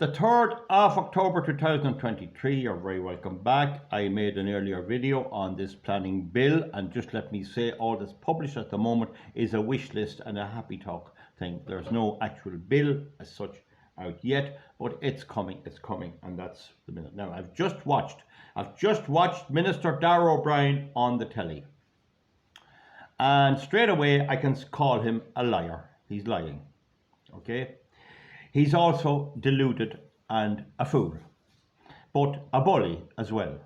the 3rd of October 2023, you're very welcome back. I made an earlier video on this planning bill, and just let me say all that's published at the moment is a wish list and a happy talk thing. There's no actual bill as such out yet, but it's coming, and that's the minute. Now, I've just watched Minister Darragh O'Brien on the telly, and straight away I can call him a liar. He's lying, okay? He's also deluded and a fool, but a bully as well.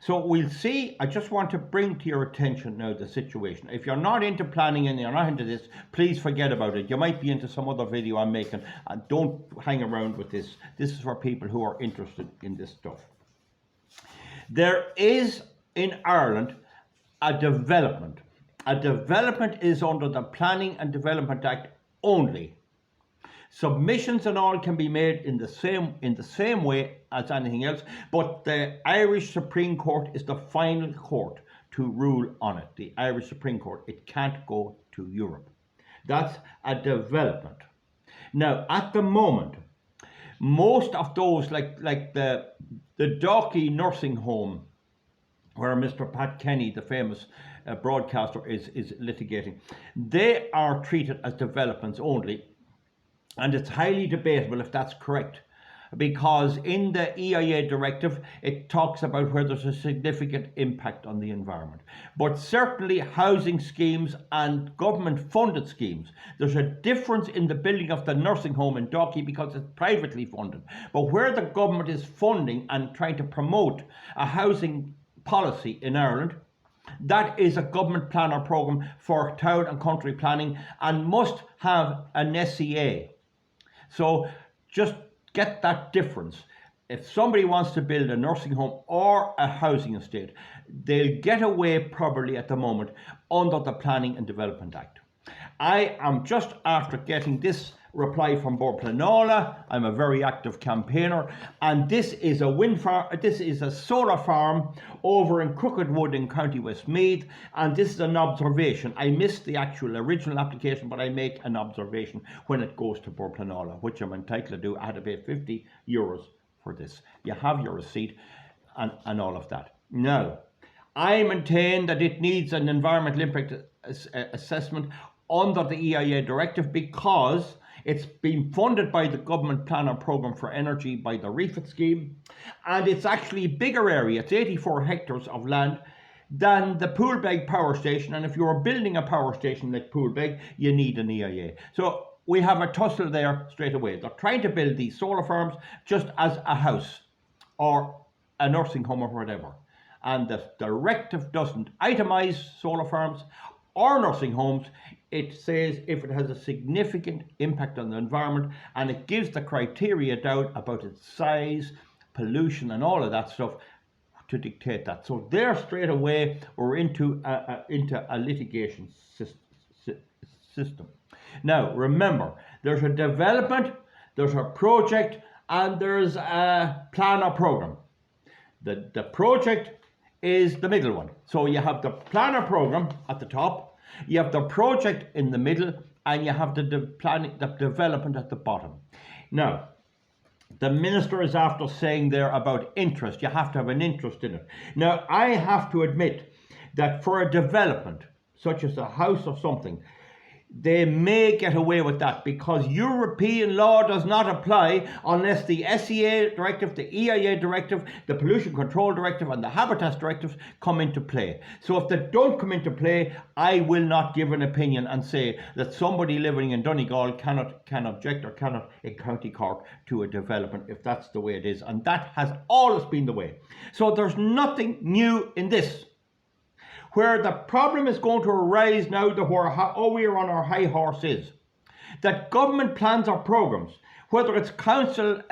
So we'll see. I just want to bring to your attention now the situation. If you're not into planning and you're not into this, please forget about it. You might be into some other video I'm making, and don't hang around with this. This is for people who are interested in this stuff. There is in Ireland a development. A development is under the Planning and Development Act only. Submissions and all can be made in the same way as anything else, but the Irish Supreme Court is the final court to rule on it. The Irish Supreme Court. It can't go to Europe. That's a development. Now, at the moment, most of those, like the Dalkey nursing home, where Mr. Pat Kenny, the famous broadcaster, is litigating, they are treated as developments only. And it's highly debatable if that's correct, because in the EIA directive, it talks about where there's a significant impact on the environment. But certainly housing schemes and government funded schemes, there's a difference in the building of the nursing home in Dalkey because it's privately funded. But where the government is funding and trying to promote a housing policy in Ireland, that is a government plan or programme for town and country planning and must have an SEA. So just get that difference. If somebody wants to build a nursing home or a housing estate, they'll get away probably at the moment under the Planning and Development Act. I am just after getting this reply from Bord Pleanála. I'm a very active campaigner, and this is a wind farm. This is a solar farm over in Crookedwood in County Westmeath, and this is an observation. I missed the actual original application, but I make an observation when it goes to Bord Pleanála, which I'm entitled to do. I had to pay €50 for this. You have your receipt and all of that. Now, I maintain that it needs an environmental impact assessment under the EIA directive because it's been funded by the Government Plan and Programme for Energy by the REFIT scheme, and it's actually a bigger area. It's 84 hectares of land than the Poolbeg power station, and if you're building a power station like Poolbeg, you need an EIA. So we have a tussle there straight away. They're trying to build these solar farms just as a house or a nursing home or whatever, and the directive doesn't itemise solar farms or nursing homes. It says if it has a significant impact on the environment, and it gives the criteria down about its size, pollution and all of that stuff to dictate that. So there straight away we're into a litigation system. Now remember, there's a development, there's a project, and there's a plan or programme. The project is the middle one. So you have the plan or programme at the top, you have the project in the middle, and you have the development at the bottom. Now, the minister is after saying there about interest. You have to have an interest in it. Now, I have to admit that for a development, such as a house or something, they may get away with that because European law does not apply unless the SEA directive, the EIA directive, the pollution control directive and the habitats directives come into play. So if they don't come into play, I will not give an opinion and say that somebody living in Donegal can object or cannot in County Cork to a development if that's the way it is. And that has always been the way. So there's nothing new in this. Where the problem is going to arise now, we're on our high horse, is that government plans or programmes, whether it's council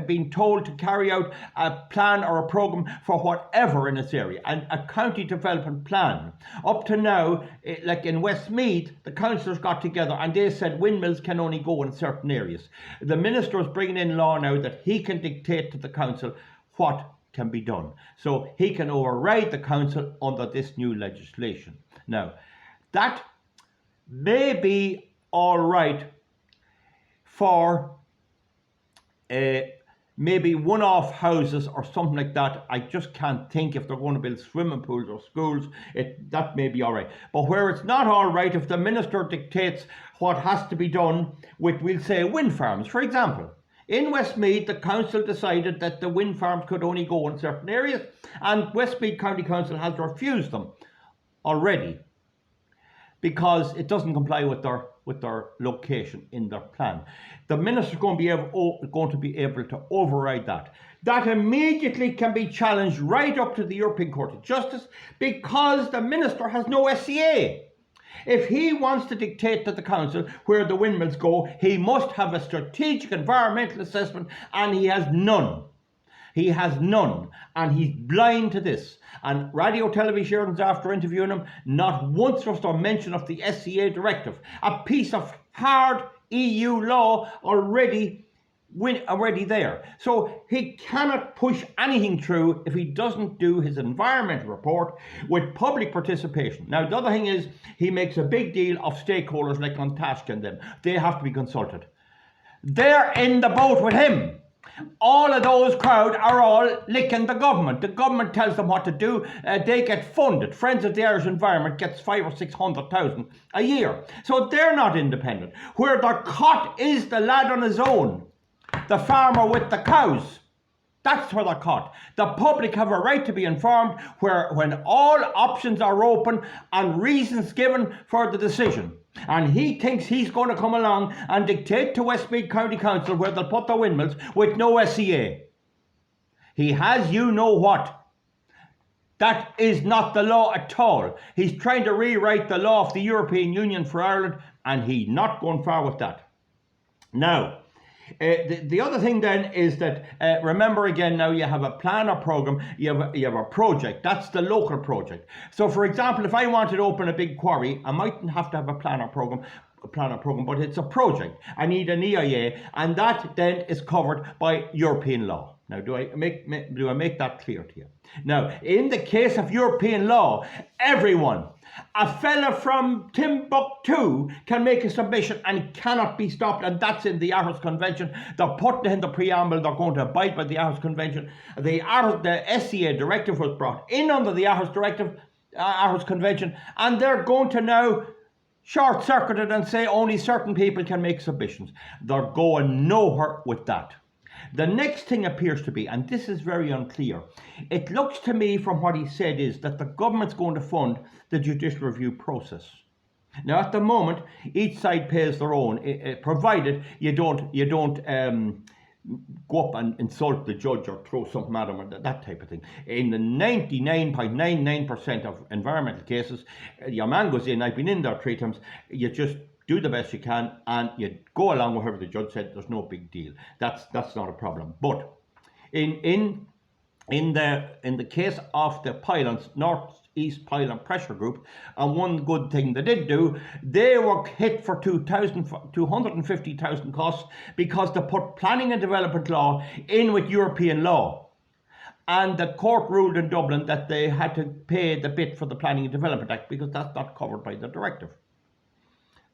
being told to carry out a plan or a programme for whatever in its area, and a county development plan. Up to now, like in Westmeath, the councillors got together and they said windmills can only go in certain areas. The minister is bringing in law now that he can dictate to the council what can be done. So he can override the council under this new legislation. Now, that may be all right for maybe one-off houses or something like that. I just can't think if they're going to build swimming pools or schools, that may be all right. But where it's not all right, if the minister dictates what has to be done with, we'll say, wind farms, for example. In Westmeath, the council decided that the wind farms could only go in certain areas, and Westmeath County Council has refused them already because it doesn't comply with their location in their plan. The minister is going to be able to override that. That immediately can be challenged right up to the European Court of Justice because the minister has no SCA. If he wants to dictate to the council where the windmills go, he must have a strategic environmental assessment, and he has none. He has none, and he's blind to this. And radio televisions, after interviewing him, not once was there mention of the SCA directive, a piece of hard EU law already there. So he cannot push anything through if he doesn't do his environmental report with public participation. Now, the other thing is, he makes a big deal of stakeholders like Contashka and them. They have to be consulted. They're in the boat with him. All of those crowd are all licking the government. The government tells them what to do. They get funded. Friends of the Irish Environment gets 500,000 or 600,000 a year. So they're not independent. Where they're caught is the lad on his own, the farmer with the cows. That's where they're caught. The public have a right to be informed when all options are open and reasons given for the decision. And he thinks he's going to come along and dictate to Westmeath County Council where they'll put the windmills with no SCA. He has you know what. That is not the law at all. He's trying to rewrite the law of the European Union for Ireland, and he's not going far with that. Now, the other thing then is that, remember again, now you have a plan or program, you have a project. That's the local project. So for example, if I wanted to open a big quarry, I mightn't have to have a plan or program, but it's a project. I need an EIA, and that then is covered by European law. Now, do I make that clear to you? Now, in the case of European law, everyone, a fella from Timbuktu can make a submission and cannot be stopped, and that's in the Aarhus Convention. They're putting it in the preamble, they're going to abide by the Aarhus Convention. The SCA directive was brought in under the Aarhus Convention, and they're going to now short-circuit it and say only certain people can make submissions. They're going nowhere with that. The next thing appears to be, and this is very unclear, it looks to me from what he said is that the government's going to fund the judicial review process. Now, at the moment, each side pays their own, provided you don't go up and insult the judge or throw something at him or that type of thing. In the 99.99% of environmental cases, your man goes in, I've been in there 3 times, you just do the best you can, and you go along with whatever the judge said. There's no big deal. That's not a problem. But in the case of the pylons, Northeast Pylon Pressure Group, and one good thing they did do, they were hit for 250,000 costs because they put planning and development law in with European law. And the court ruled in Dublin that they had to pay the bit for the Planning and Development Act because that's not covered by the directive.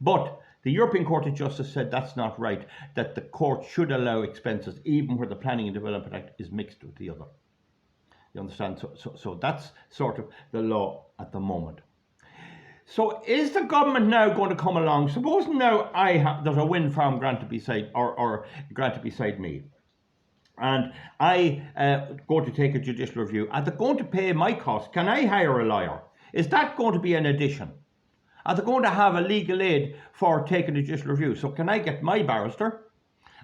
But the European Court of Justice said that's not right, that the court should allow expenses even where the Planning and Development Act is mixed with the other. You understand? So that's sort of the law at the moment. So is the government now going to come along? Suppose now there's a wind farm granted beside or granted beside me, and I go to take a judicial review. Are they going to pay my costs? Can I hire a lawyer? Is that going to be an addition? Are they going to have a legal aid for taking a judicial review? So can I get my barrister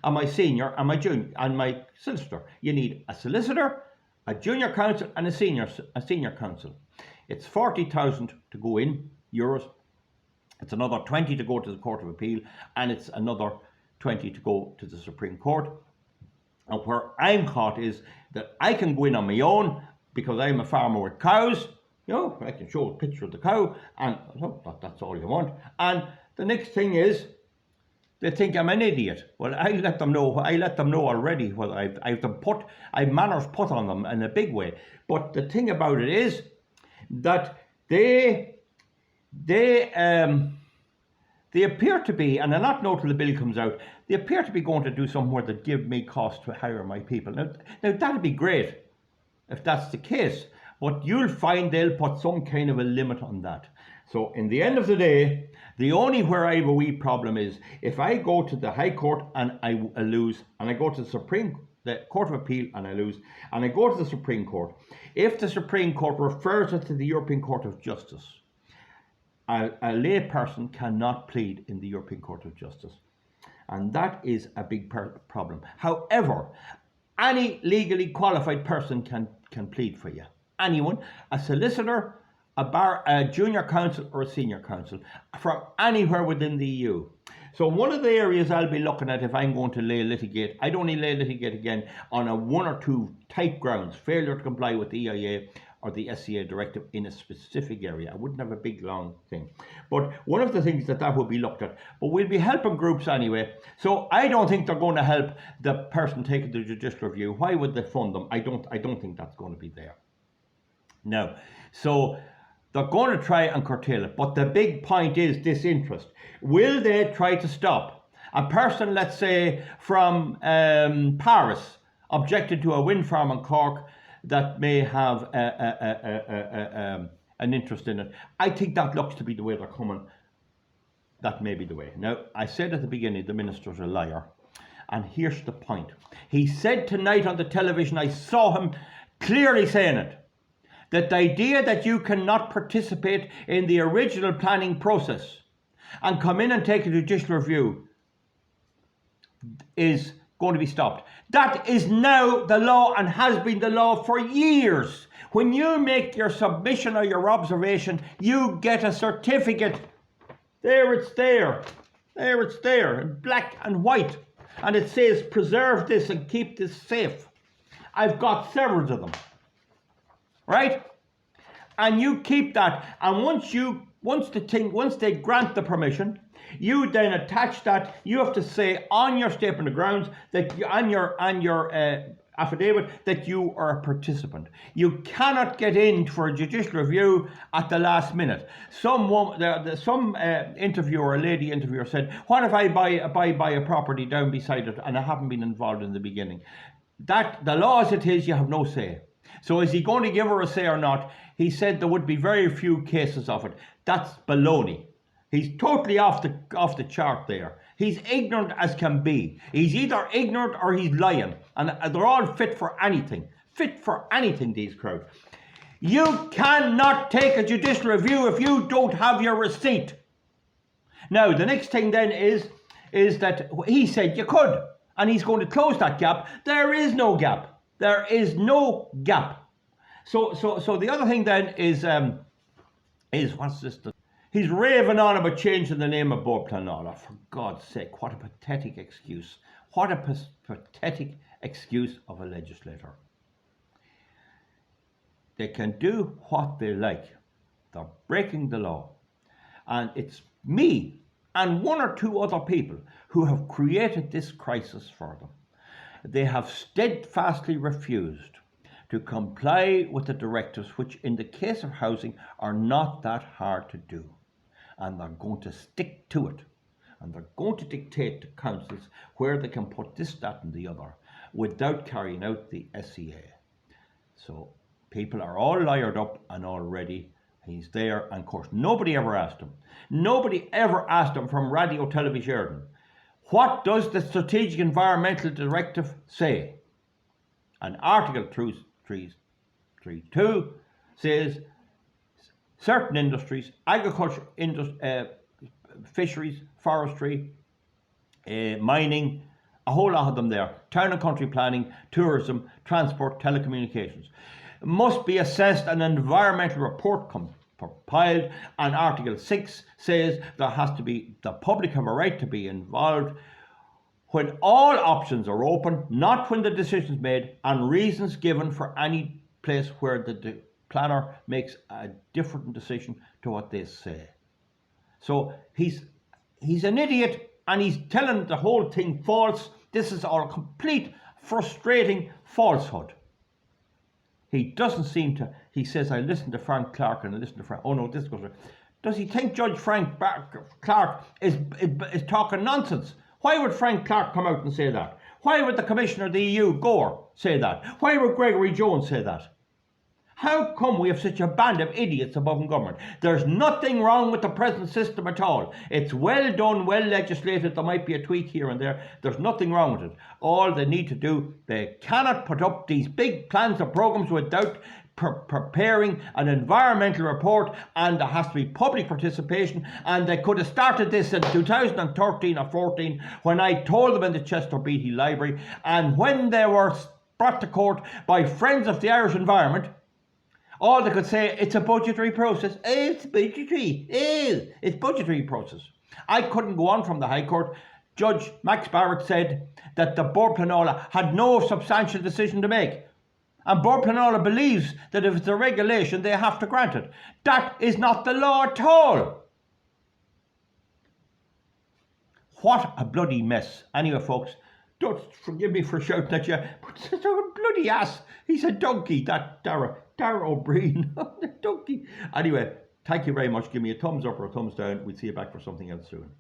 and my senior and my junior and my solicitor? You need a solicitor, a junior counsel and a senior counsel. It's 40,000 to go in, euros. It's another 20 to go to the Court of Appeal, and it's another 20 to go to the Supreme Court. And where I'm caught is that I can go in on my own because I'm a farmer with cows. You know, I can show a picture of the cow, and that's all you want. And the next thing is, they think I'm an idiot. Well, I let them know already. Well, I've manners put on them in a big way. But the thing about it is that they They appear to be, and I'll not know till the bill comes out, they appear to be going to do somewhere that give me cost to hire my people. Now that'd be great if that's the case, but you'll find they'll put some kind of a limit on that. So in the end of the day, the only where I have a wee problem is if I go to the High Court and I lose, and I go to the Court of Appeal and I lose, and I go to the Supreme Court, if the Supreme Court refers it to the European Court of Justice, a lay person cannot plead in the European Court of Justice. And that is a big problem. However, any legally qualified person can plead for you. Anyone, a solicitor, a junior counsel or a senior counsel from anywhere within the EU. So one of the areas I'll be looking at if I'm going to litigate, I'd only litigate again on a one or two type grounds: failure to comply with the EIA or the SCA directive in a specific area. I wouldn't have a big long thing. But one of the things that will be looked at, but we'll be helping groups anyway. So I don't think they're going to help the person taking the judicial review. Why would they fund them? I don't think that's going to be there. Now, so they're going to try and curtail it. But the big point is disinterest. Will they try to stop a person, let's say, from Paris, objected to a wind farm in Cork that may have an interest in it? I think that looks to be the way they're coming. That may be the way. Now, I said at the beginning, the minister's a liar. And here's the point. He said tonight on the television, I saw him clearly saying it, that the idea that you cannot participate in the original planning process and come in and take a judicial review is going to be stopped. That is now the law and has been the law for years. When you make your submission or your observation, you get a certificate. There it's there. There it's there in black and white. And it says preserve this and keep this safe. I've got several of them. Right? And you keep that. And once they grant the permission, you then attach that. You have to say on your statement of grounds that on your affidavit that you are a participant. You cannot get in for a judicial review at the last minute. Some interviewer, a lady interviewer, said, "What if I buy a property down beside it and I haven't been involved in the beginning?" That the law as it is, you have no say. So is he going to give her a say or not? He said there would be very few cases of it. That's baloney. He's totally off the chart there. He's ignorant as can be. He's either ignorant or he's lying. And they're all fit for anything. Fit for anything, these crowds. You cannot take a judicial review if you don't have your receipt. Now, the next thing then is that he said you could. And he's going to close that gap. There is no gap. There is no gap. So the other thing then is what's this? He's raving on about changing the name of Board Planola. For God's sake, what a pathetic excuse. What a pathetic excuse of a legislator. They can do what they like. They're breaking the law. And it's me and one or two other people who have created this crisis for them. They have steadfastly refused to comply with the directives, which in the case of housing are not that hard to do. And they're going to stick to it. And they're going to dictate to councils where they can put this, that and the other without carrying out the SCA. So people are all liared up and all ready. He's there, and of course nobody ever asked him. Nobody ever asked him from Radio Television, what does the Strategic Environmental Directive say? And Article 3.2 says certain industries, agriculture, fisheries, forestry, mining, a whole lot of them there, town and country planning, tourism, transport, telecommunications, must be assessed and an environmental report compiled. And Article 6 says there has to be, the public have a right to be involved when all options are open, not when the decision is made, and reasons given for any place where the planner makes a different decision to what they say. So he's an idiot, and he's telling the whole thing false. This is all complete frustrating falsehood. He doesn't seem to, he says, I listen to Frank Clark and I listen to Frank, oh no, this goes, Does he think Judge Frank Clark is talking nonsense? Why would Frank Clark come out and say that? Why would the Commissioner of the EU, Gore, say that? Why would Gregory Jones say that? How come we have such a band of idiots above in government? There's nothing wrong with the present system at all. It's well done, well legislated. There might be a tweak here and there. There's nothing wrong with it. All they need to do, they cannot put up these big plans and programs without preparing an environmental report, and there has to be public participation. And they could have started this in 2013 or 14 when I told them in the Chester Beatty Library, and when they were brought to court by Friends of the Irish Environment, all they could say, it's a budgetary process. It's budgetary. It's budgetary process. I couldn't go on from the High Court. Judge Max Barrett said that the Bord Pleanála had no substantial decision to make. And Bord Pleanála believes that if it's a regulation, they have to grant it. That is not the law at all. What a bloody mess. Anyway, folks, don't forgive me for shouting at you, but it's a bloody ass. He's a donkey, that Darragh O'Brien. The donkey. Anyway, thank you very much. Give me a thumbs up or a thumbs down. We'll see you back for something else soon.